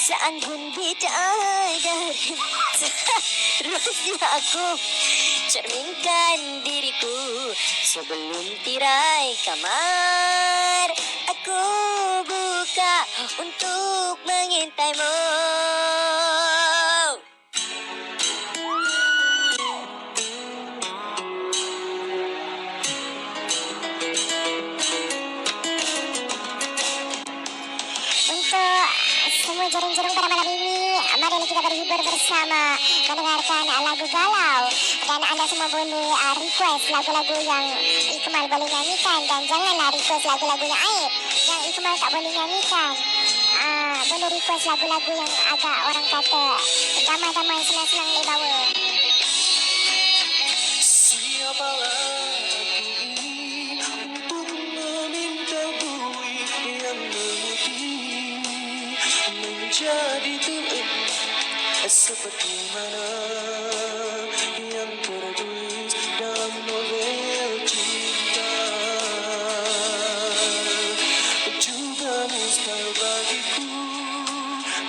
Seanggun bidadari seharusnya aku cerminkan diriku sebelum tirai kamar. Aku buka untuk mengintaimu. Semua jaring-jaring pada malam ini, mari kita berhibur bersama mendengarkan lagu galau. Dan anda semua boleh request lagu-lagu yang Ikmal boleh nyanyikan. Dan janganlah request lagu-lagunya Aib yang Ikmal tak boleh nyanyikan. Boleh request lagu-lagu yang agak orang kata damai-damai, senang-senang boleh bawa. Siapalah aku ini untuk meminta buih yang memutih menjadi telur seperti mana yang tertulis dalam novel cinta. Juga mustahil bagiku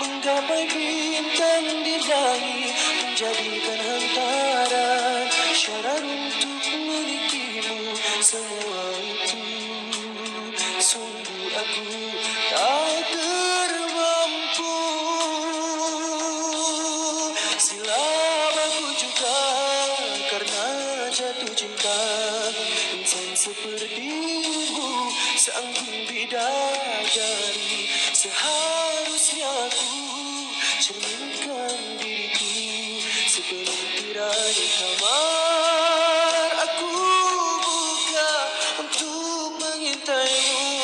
menggapai bintang di langit, menjadikan hantaran syarat untuk memilikimu. Semua itu sungguh aku tak termampu. Silap aku juga karena jatuh cinta insan sepertimu, seanggun bidadari. Seharusnya aku cerminkan diriku sebelum tirai kamar. Aku buka untuk mengintaimu.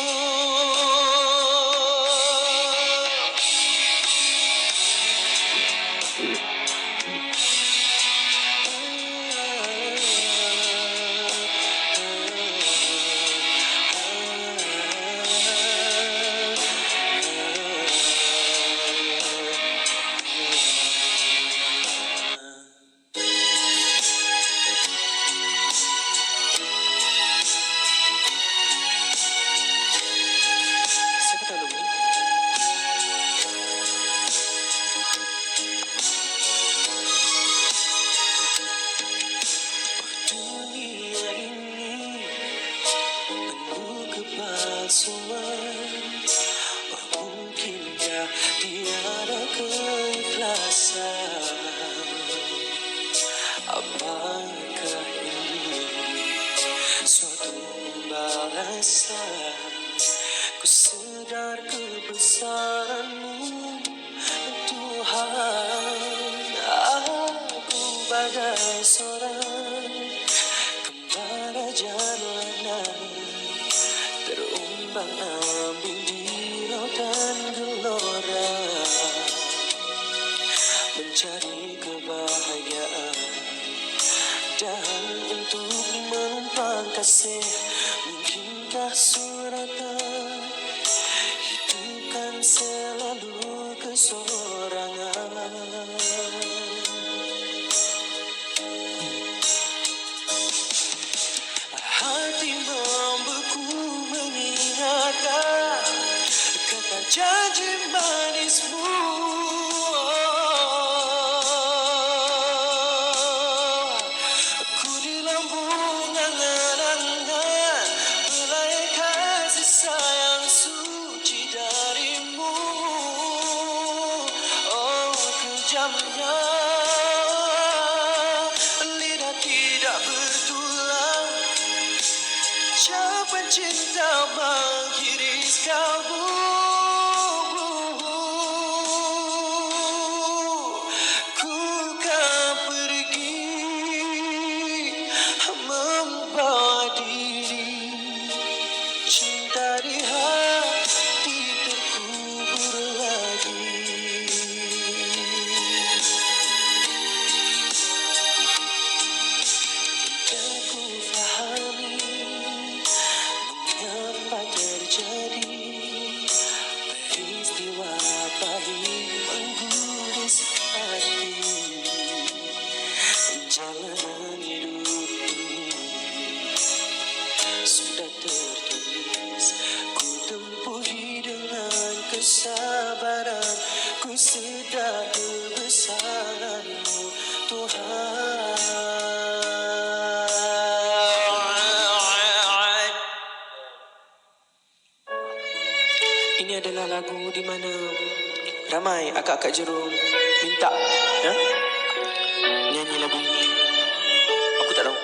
Siapa tahu lagu ni? Dunia ini penuh kepalsuan. Mungkinkah tiada keikhlasan? Apakah ini suatu balasan? Ku sedar kebesaranmu Tuhan. Aku bagai seorang kembara jalanan, terombang ambing di lautan gelora, mencari kebahagiaan dan untuk menumpang kasih. Mungkinkah suratan hidup kan selalu kesorangan? Hati membeku mengingatkan kata janji manismu. Aku di lambung angan-angan belai kasih sayang suci darimu. Oh, kejamnya lidah tidak bertulang, siapa cinta menghiris kalbu. Ku kan pergi membawa diri, cinta di hati terkubur lagi. Dan ku fahami mengapa terjadi peristiwa pahit menggores hati. Jalanan hidup ini sudah tertulis, ku tempuhi dengan kesabaran. ku sedar kebesaran-Mu Tuhan. Ini adalah lagu di mana ramai akak-akak Jerung minta ya, nyanyi lagu ini. Aku tak tahu.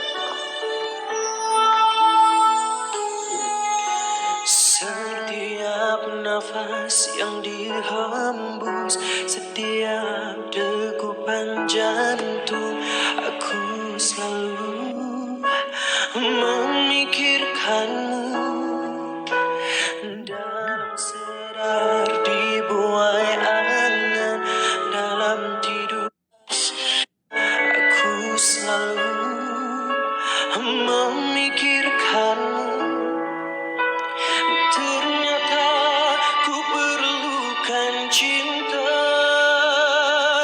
Setiap nafas yang dihembus, setiap degupan jantung, aku selalu memikirkanmu. Dalam sedar dibuai angan, dalam tidur aku selalu memikirkanmu. Ternyata ku perlukan cinta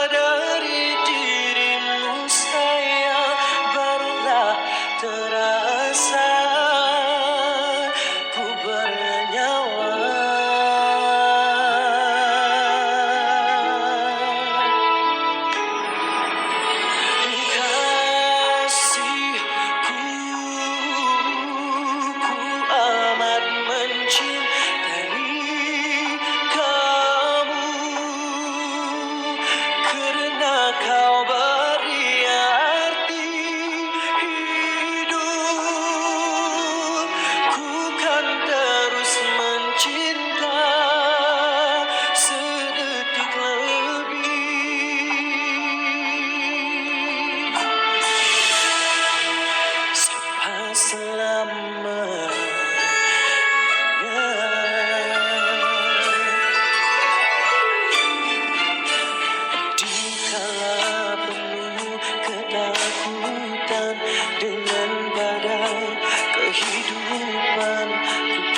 dari dirimu sayang, barulah terasa ku bernyawa. Kasihku, ku amat mencintai kamu, karena kau beri arti hidup. Ku kan terus mencinta sedetik lebih sampai selamanya. Dikala penuh ketakutan dengan badai kehidupan,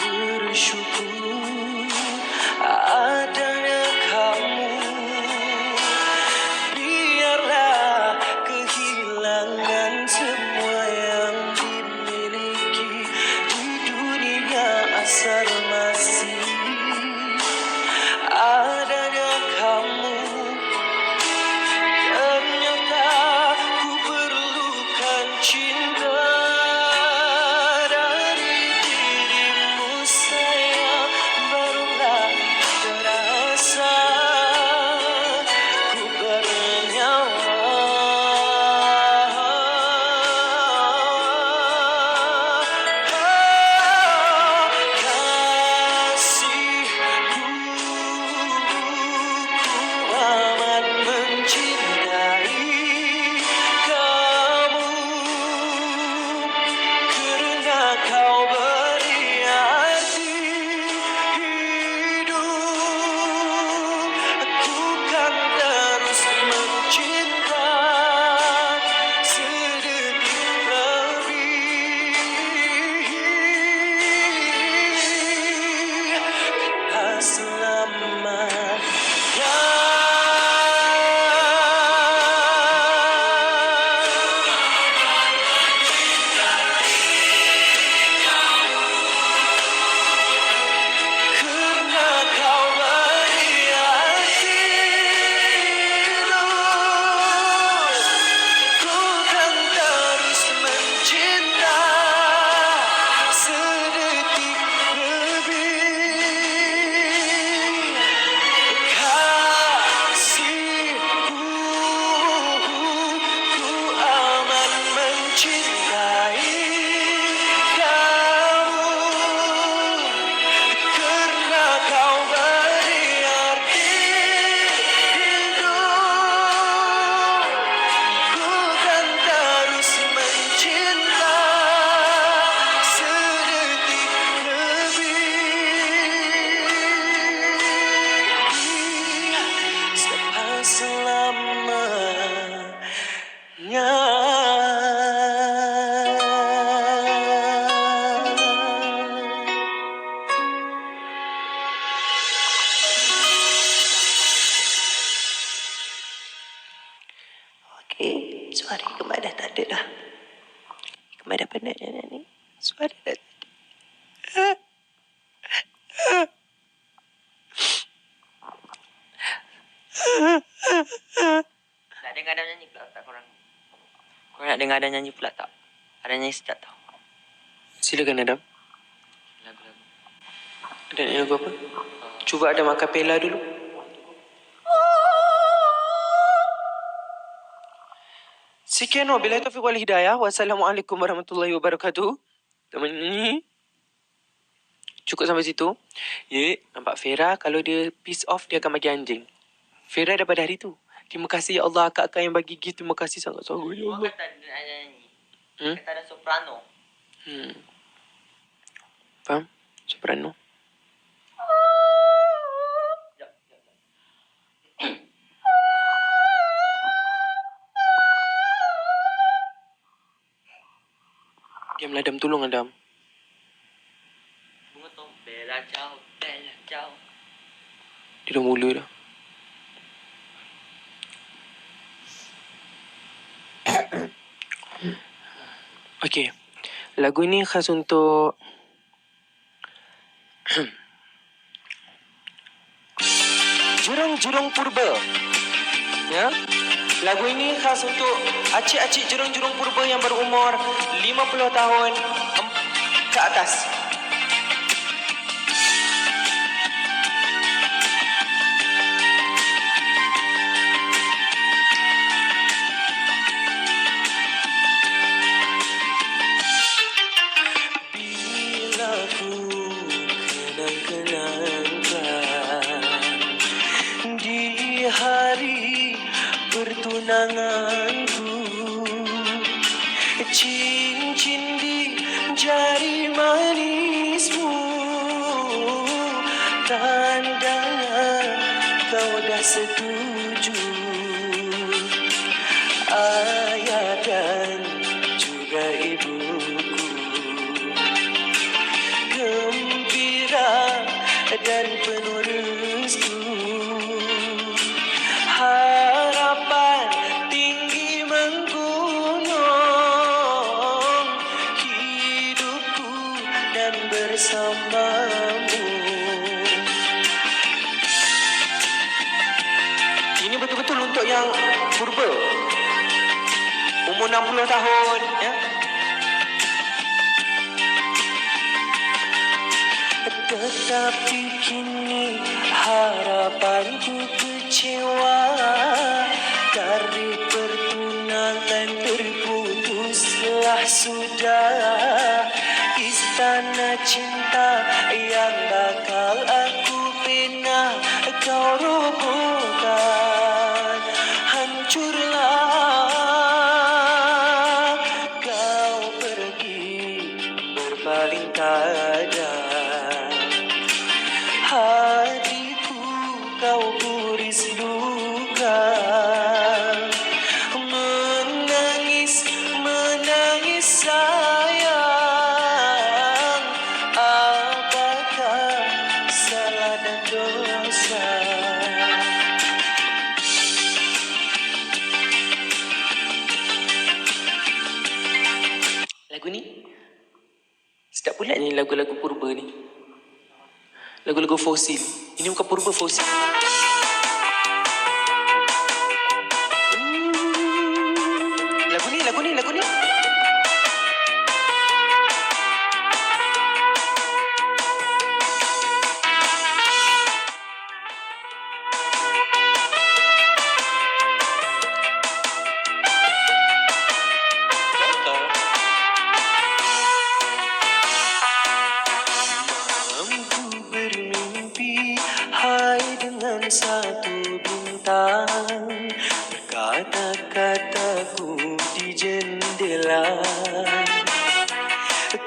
ku bersyukur adanya kamu. Biarlah kehilangan semua yang dimiliki di dunia, asal masih adanya kamu. Ternyata ku perlukan cinta dari dirimu sayang, barulah terasa ku bernyawa. Kasihku, dengar Adam nyanyi pula tak korang? Korang nak dengar Adam nyanyi pula tak? Adam nyanyi sedap tau. Silakan Adam. Lagu-lagu. Ada nyanyi lagu apa? Cuba Adam acapella dulu. Sekian wabillahi taufiq wal hidayah. Wassalamualaikum warahmatullahi wabarakatuh. Teman ni cukup sampai situ. Ya, nampak Fira kalau dia piss off dia akan bagi anjing. Fira daripada hari tu. Terima kasih ya Allah akak-akak yang bagi gift. Terima kasih sangat-sangat ya Kau Allah. kata ada nyanyi. Hmm? Kata ada soprano. Faham? Soprano. Sekejap. Diamlah Adam, tolong Adam. Bunga tu. Bella ciao. Bella ciao. Dia dah mula dah. Okey. Lagu ni khas untuk jurung-jurung purba. Ya. Lagu ini khas untuk acik-acik jurung-jurung purba yang berumur 50 tahun ke atas. Bila ku kenang-kenangkan di hari pertunanganku, cincin di jari manismu, tandanya kau dah setuju. Ayah dan juga ibuku gembira dan penuh restu. Harapan tinggi menggunung hidupku dan bersamamu. Ini betul-betul untuk yang purba, umur 60 tahun, ya. Tetapi kini harapanku kecewa, dari pertunangan terputuslah sudah. Istana cinta yang bakal aku bina kau robohkan, hancurlah kau pergi berpaling keadaan. Hatiku kau guris luka, menangis, menangis sayang. Apakah salah dan dosa? Lagu ni sedap pula ni, lagu-lagu purba ni. Lagu-lagu fosil. Ini bukan purba, fosil. Lagu ni. Malamku bermimpi, hai dengan satu bintang, berkata-kataku di jendela.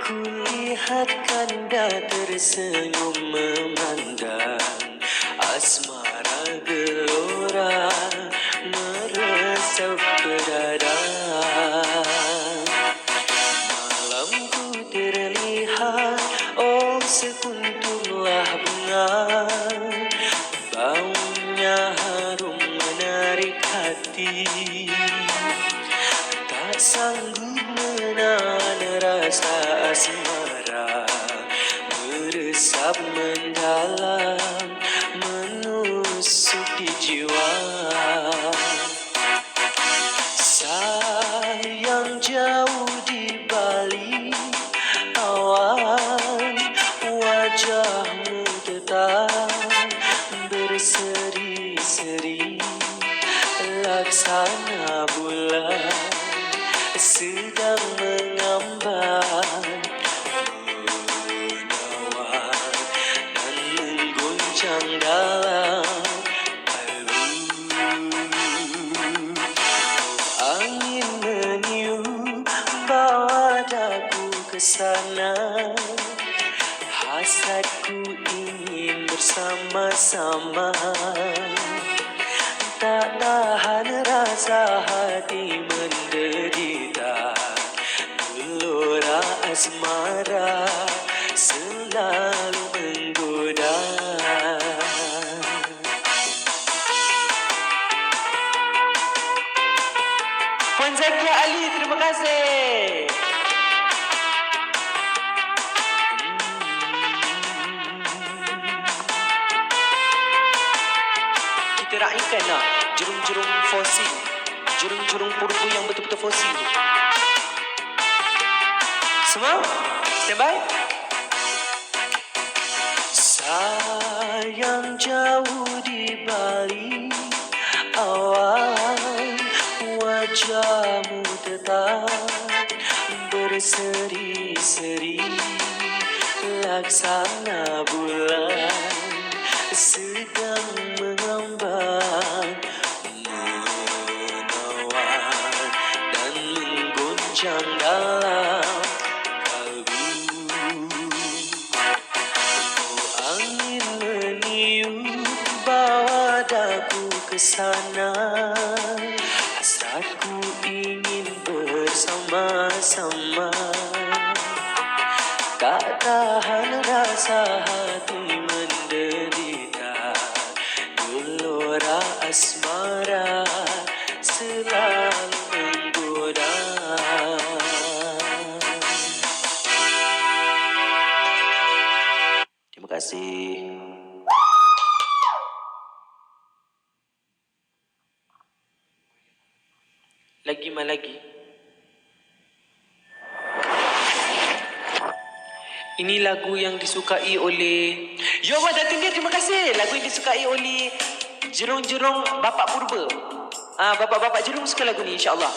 Ku lihat kanda tersenyum memandang, asmara gelora meresap ke dada. Malamku terlihat, oh sekuntumlah bunga, baunya harum menarik hati. Tak sanggup menahan rasa asmara, meresap mendalam, menusuk di jiwa. mengguncang dalam kalbu. Angin meniup bawa daku ke sana. Hasratku ingin bersama-sama. Tak tahan rasa hati menderita. Gelora asmara selalu menggoda. Puan Zakia Ali, terima kasih. Kita raikan lah jerung-jerung fosil, jerung-jerung purba yang betul-betul fosil tu. Semua stand by. Sayang jauh di balik awan, wajahmu tetap berseri-seri laksana bulan sedang mengambang, menawan dan mengguncang dalam kalbu. Oh, angin meniup bawa daku ke sana. Hasratku ingin bersama-sama. Tak tahan rasa hati menderita. Gelora asmara selalu menggoda. Terima kasih. Lagi mah lagi. Ini lagu yang disukai oleh Yoma Datinggi, terima kasih. Lagu yang disukai oleh Jerung-Jerung Bapak Purba. Bapak-bapak Jerung suka lagu ni, insyaAllah.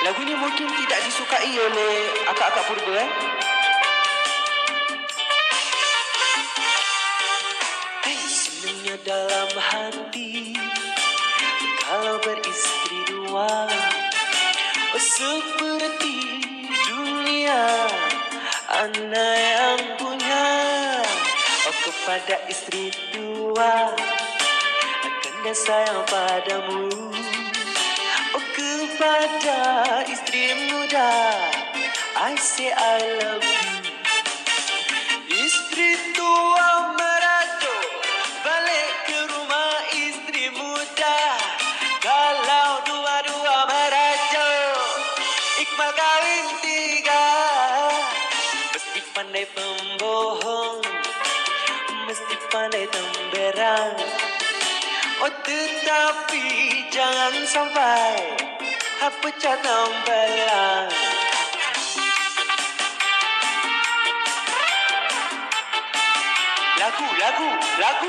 Lagu ni mungkin tidak disukai oleh akak-akak Purba. Senangnya dalam hati kalau beristri dua. Oh, seperti dunia anak yang punya. Oh, kepada istri dua akan dia sayang padamu. Oh, kepada istri muda I say I love you. Istri tua merajuk balik ke rumah istri muda. Kalau dua-dua merajuk Iqmal kawin tiga. Mesti pandai pembohong, mesti pandai temberang. Oh, tetapi jangan sampai pecah tembelang. Lagu.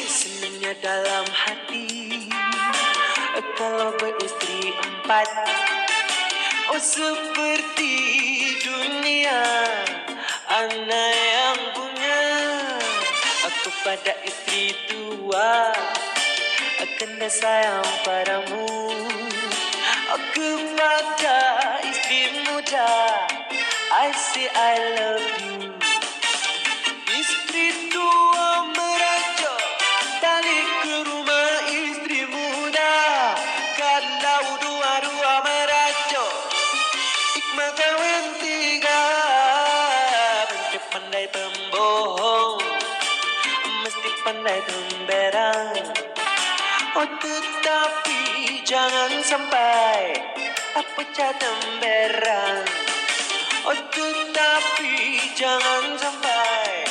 Senangnya dalam hati kalau beristri empat. Oh, seperti dunia anak yang punya. Kepada istri tua akan dia sayang padamu. Kepada istri muda I say I love you. Istri tua merajuk balik ke rumah istri muda. Kalau dua-dua merajuk Iqmal kawin tiga. Mesti pandai pembohong, mesti pandai temberang. Oh, tetapi jangan sampai pecah temberang. Oh tetapi jangan sampai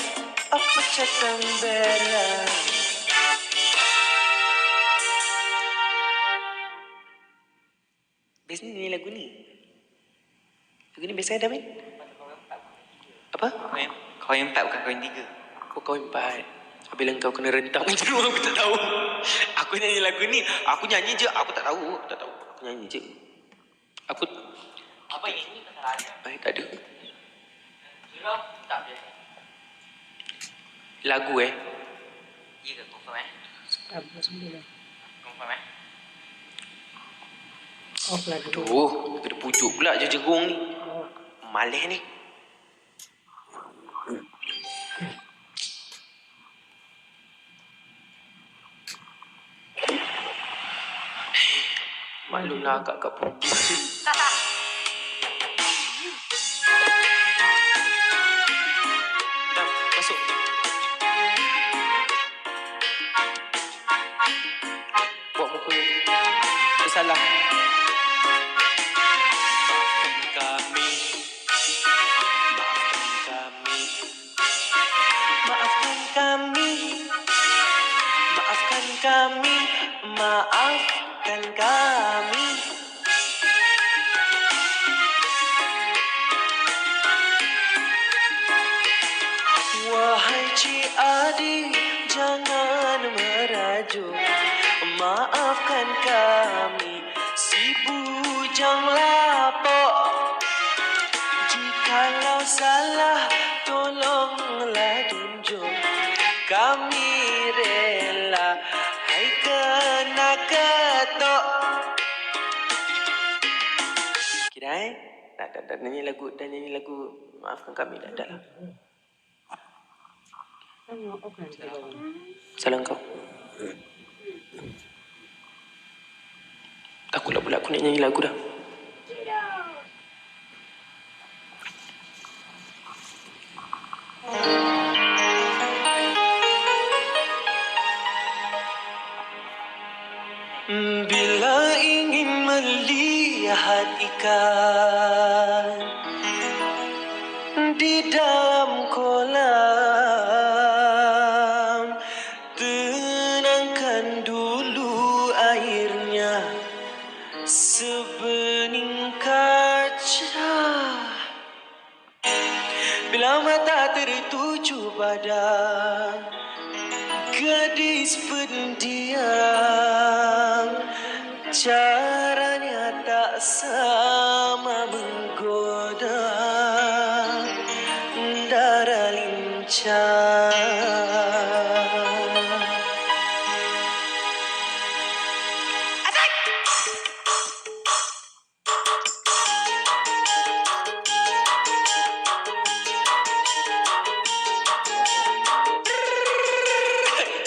pecah temberang. Biasanya nyanyi lagu ni. Lagu ni biasanya ada main? Apa? Kau yang 4 bukan kau yang 3. Kau empat. Bila kau kena rentang macam tu aku tak tahu. Aku nyanyi lagu ni. Aku nyanyi je. Aku tak tahu. Aku nyanyi je. Aku... Apa yang ini pasal ada? tak ada. Surau tak biasa. Lagu Ya ke? Confirm Confirm Off lah dulu. Tuh, kena pujuk pula je jerung ni. Malih ni. Maklumlah akak putih. Dah, masuk. Buat muka bersalah. Maafkan kami. Maafkan kami. Maafkan kami. Wahai Cik Adi, jangan merajuk. Maafkan kami, si bujang lapok. Jikalau salah, tolonglah tunjuk. Kami rela, hai kena ketok. Kira dah nyanyi lagu, maafkan kami dah lah. Salah kau. Takutlah pula aku nak nyanyi lagu dah. Bila ingin melihat ikan di dalam kolam, tenangkan dulu airnya sebening kaca. Bila mata tertuju pada gadis pendiam, caranya tak sama menggoda darah lincah.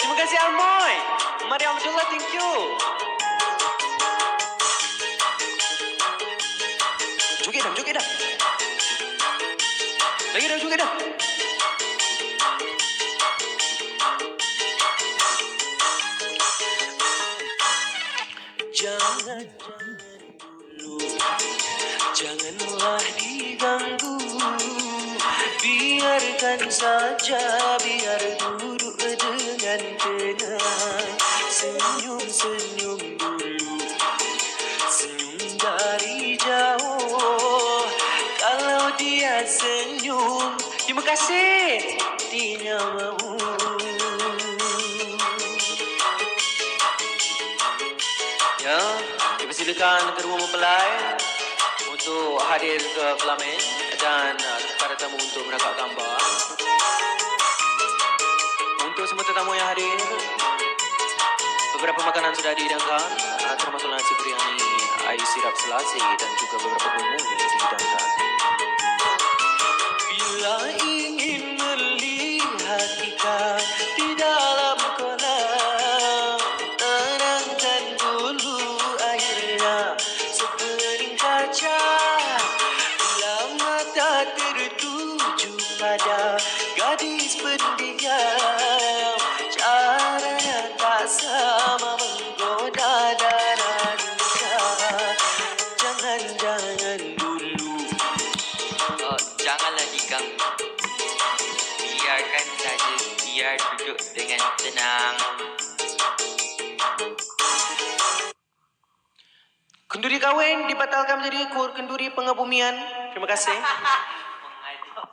Terima kasih Almoy. Mariam Abdullah, thank you. Joget dah. Lagi dah, joget dah. Jangan dulu, janganlah diganggu. Biarkan saja, biar duduk dengan tenang. Senyum dulu, senyum dari jauh. Kalau dia senyum, terima kasih, dia mau. Ya, dipersilakan ke rumah mempelai untuk hadir ke pelamin dan para tamu untuk menangkap gambar. Untuk semua tetamu yang hadir, beberapa makanan sudah dihidangkan, termasuk nasi biryani, air sirap selasi dan juga beberapa bumbu dihidangkan. Bila ingin melihat ikan di dalam kolam, tenangkan dulu airnya sebening kaca. Bila mata tertuju pada gadis pendiam, caranya tak sama menggoda darah lincah. Jangan Kenduri kahwin dibatalkan menjadi kenduri pengebumian. Terima kasih. Mengajak.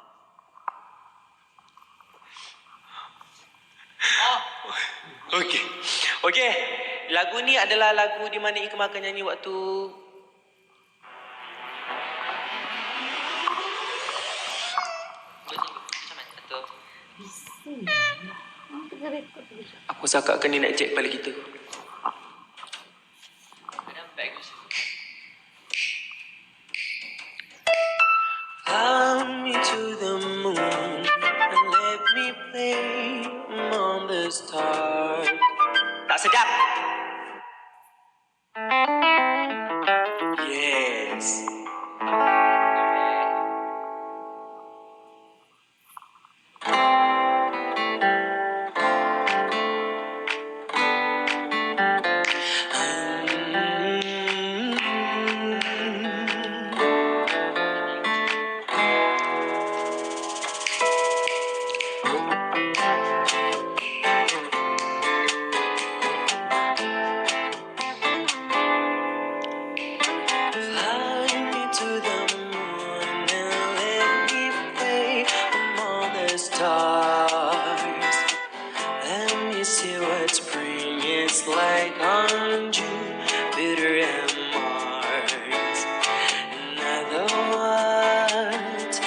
Okey. Okey. Lagu ni adalah lagu di mana Ikmal akan nyanyi waktu Macam mana tu? aku cakap kan dia nak check balik kita. Kadang bagus. Fly me to the moon and let me play among the stars. Tak sedap. Yes. Fly me to the moon and let me play among the stars. Let me see what spring is like on Jupiter and Mars. In other words,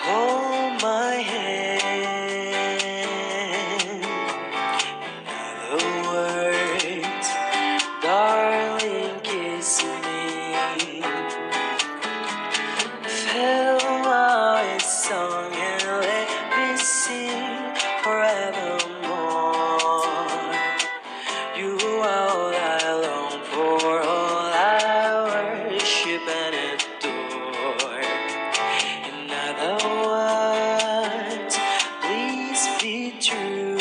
hold my hand. In other words, darling, kiss me. Farewell song and let me sing forevermore. You are all I long for, all I worship and adore. In other words, please be true.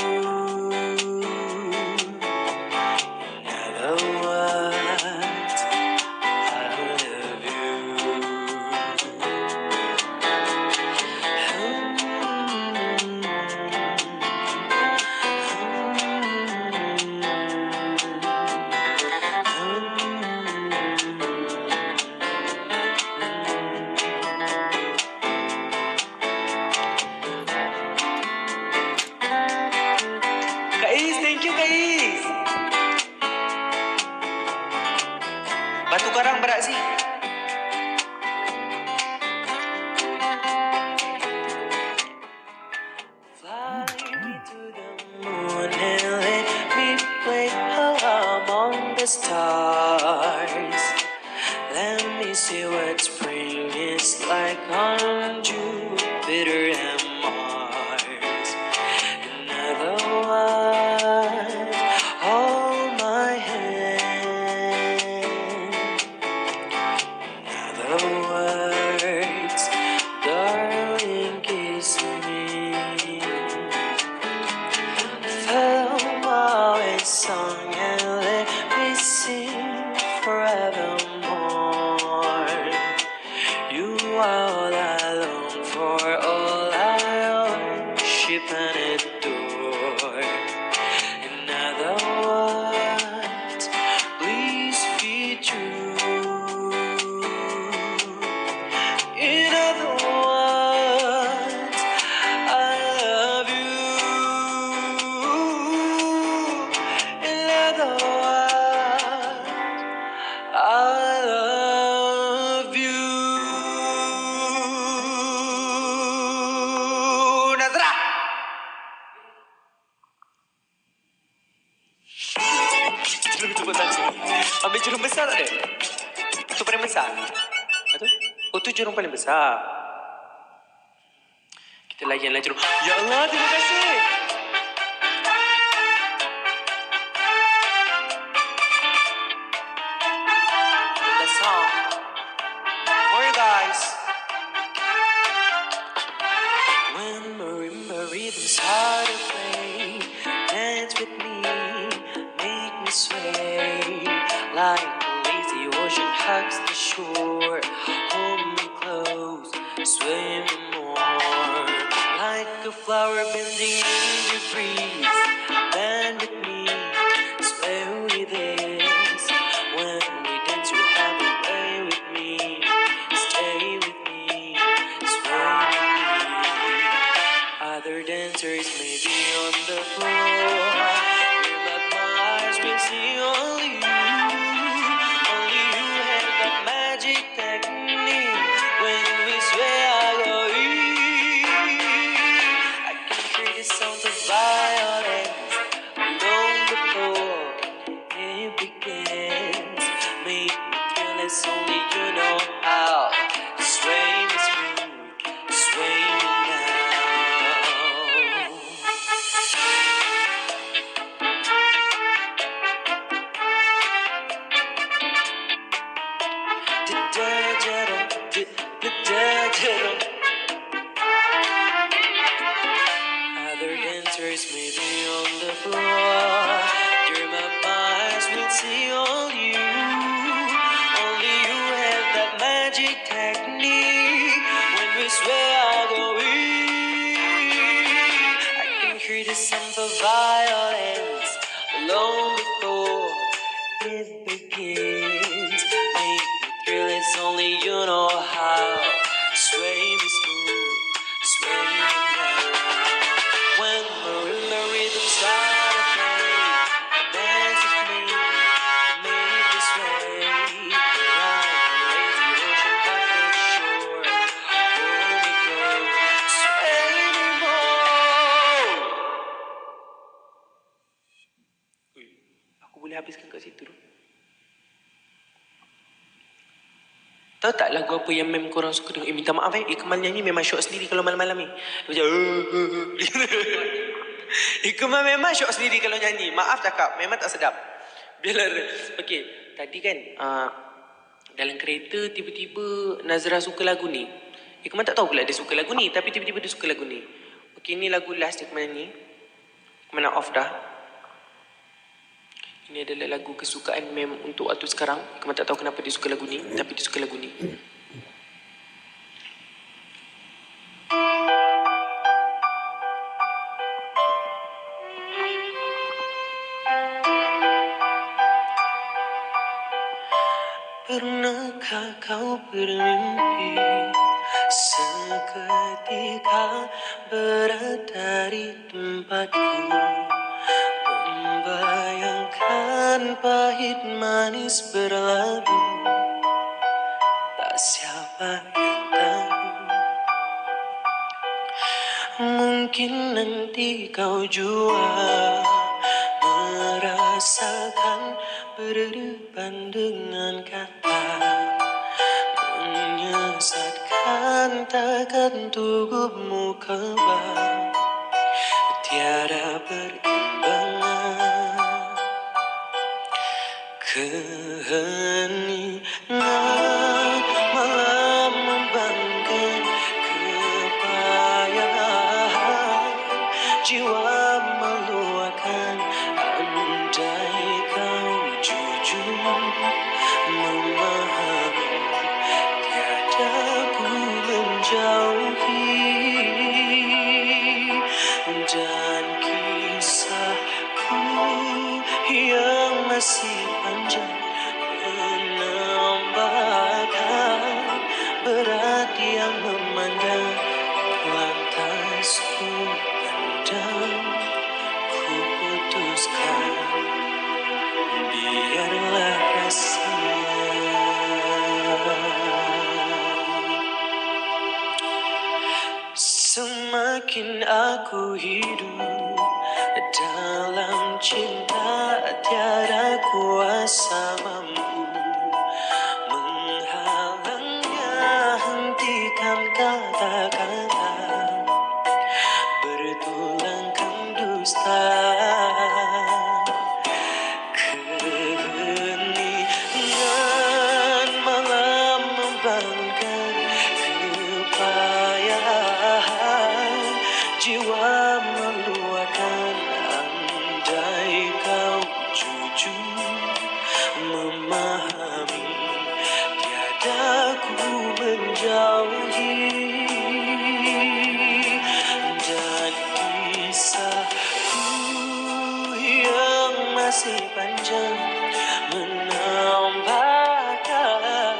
In other words, I love you. Kak Is, thank you Kak Is. Batu karang berat sih. Fly me to the moon and let me play among the stars. Let me see what spring is like on Jupiter and Mars. In other words, hold my hand. In other words, darling, kiss me. Farewell and song and let me sing forevermore. You are all I long for, all I worship and adore. In other words, please be true. In other words, I love you. In other words, I love you. Nazra. Jerung tu besar sini. Ambil jerung besar tak ada? Itu paling besar. Itu? Oh, tu jerung paling besar. Kita layanlah jerung. Ya Allah, terima kasih. The song for you guys. When marimba rhythms hard to play, dance with me, make me sway like the lazy ocean hugs the shore. Hold me close, sway me more like a flower bending in the breeze. Bend with me, sway with this. When we dance, we have a Other dancers may be on the floor. Dream of my eyes will see all you. Only you have that magic technique. When we sway, I go weak. I can hear the sound of violence long before it begins. Make me thrill, it's only you know how. Sway me smooth, sway me now. When the rhythm start to play, dance with me, make me sway. Ride the lazy ocean past the shore, hold me close, sway me more. Uy, aku boleh habiskan kat situ tu. Tahu tak lagu apa yang mem korang suka dengar? Minta maaf Ikmal nyanyi memang syok sendiri kalau malam-malam ni. Dia macam Ikmal memang syok sendiri kalau nyanyi. Maaf cakap, memang tak sedap. Biarlah. Okey, tadi kan dalam kereta tiba-tiba Nazrah suka lagu ni. Ikmal tak tahu pula dia suka lagu ni, tapi tiba-tiba dia suka lagu ni. Okey, ni lagu last Ikmal nyanyi. Ikmal nak off dah. Ini adalah lagu kesukaan mem untuk waktu sekarang. Kamu tak tahu kenapa dia suka lagu ni, tapi dia suka lagu ni. Pernahkah kau bermimpi seketika berada di tempatku? Membayangkan pahit manis berlalu, tak siapa yang tahu. Mungkin nanti kau jua merasakan berdepan dengan kata menyesatkan, takkan tubuhmu kebal tiada berimbangan. Keheningan malam membangkang kepayahan, jiwa meluahkan. Andai kau jujur memahami, tiada ku menjauhi. Dan kisahku yang masih panjang menambahkan berat yang memandang. Lantas ku pandang, ku putuskan, biarlah rahasia. Semakin aku hidup dalam cinta, tiada kuasa mampu menghalangnya. Hentikan kata-kata bertulangkan dusta. Keheningan malam membangunkan kepayahan, jiwa meluahkan. Andai kau jujur memahami, tiada ku menjauhi. Dan kisahku yang masih panjang menambahkan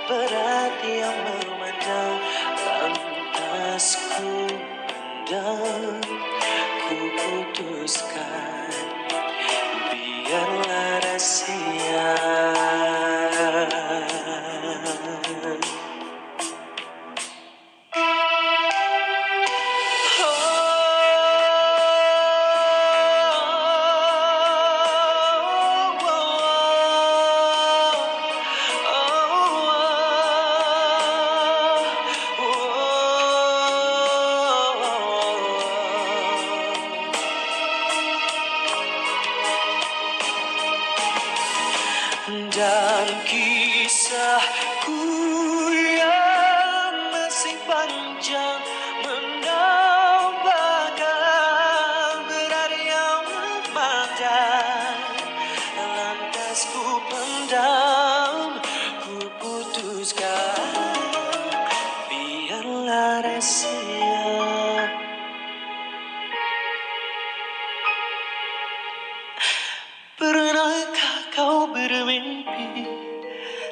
berat yang memandang. Lantas ku pandang, ku putuskan, biarlah rahasia. Dan kisahku yang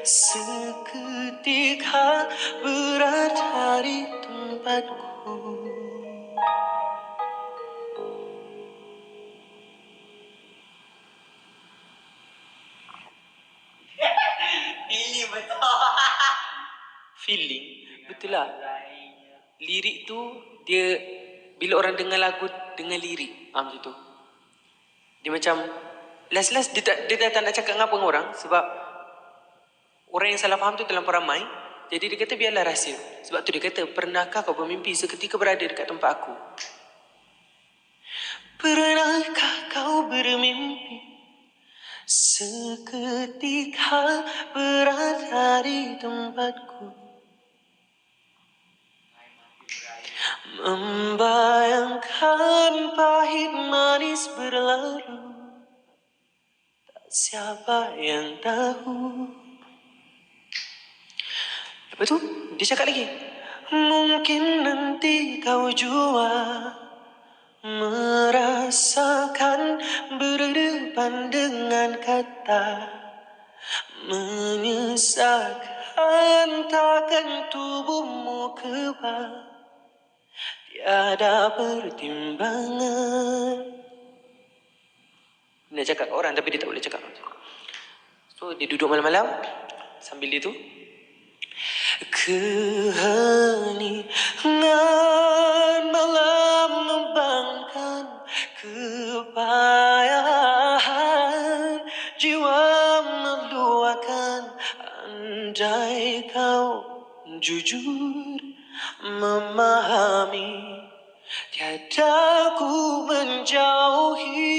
Seketika berada di tempatku. Ini betul. Feeling. Betul lah. Lirik tu dia bila orang dengar lagu dengan lirik, macam tu. Dia macam last dia tak nak cakap dengan apa dengan orang sebab orang yang salah faham tu terlampau ramai. Jadi dia kata biarlah rahsia. Sebab tu dia kata, pernahkah kau bermimpi seketika berada dekat tempat aku? Pernahkah kau bermimpi seketika berada di tempatku? Membayangkan pahit manis berlalu, tak siapa yang tahu. Lepas tu dia cakap lagi, mungkin nanti kau jua merasakan berdepan dengan kata menyesakkan takkan tubuhmu kebal. Tiada pertimbangan. Dia cakap ke orang tapi dia tak boleh cakap. So dia duduk malam-malam sambil dia tu, keheningan malam membangunkan kepayahan jiwa meluahkan. Andai kau jujur memahami, tiada ku menjauhi,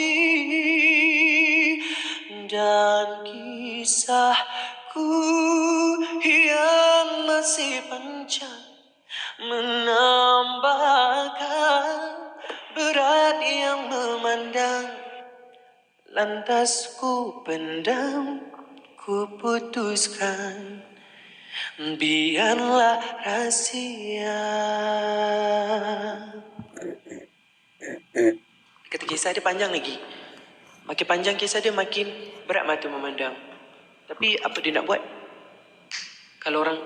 dan kisahku yang masih panjang menambahkan berat yang memandang. Lantas ku pendam, ku putuskan, biarlah rahsia. Kata kisah dia panjang lagi. Makin panjang kisah dia makin berat mata memandang. Tapi apa dia nak buat? Kalau orang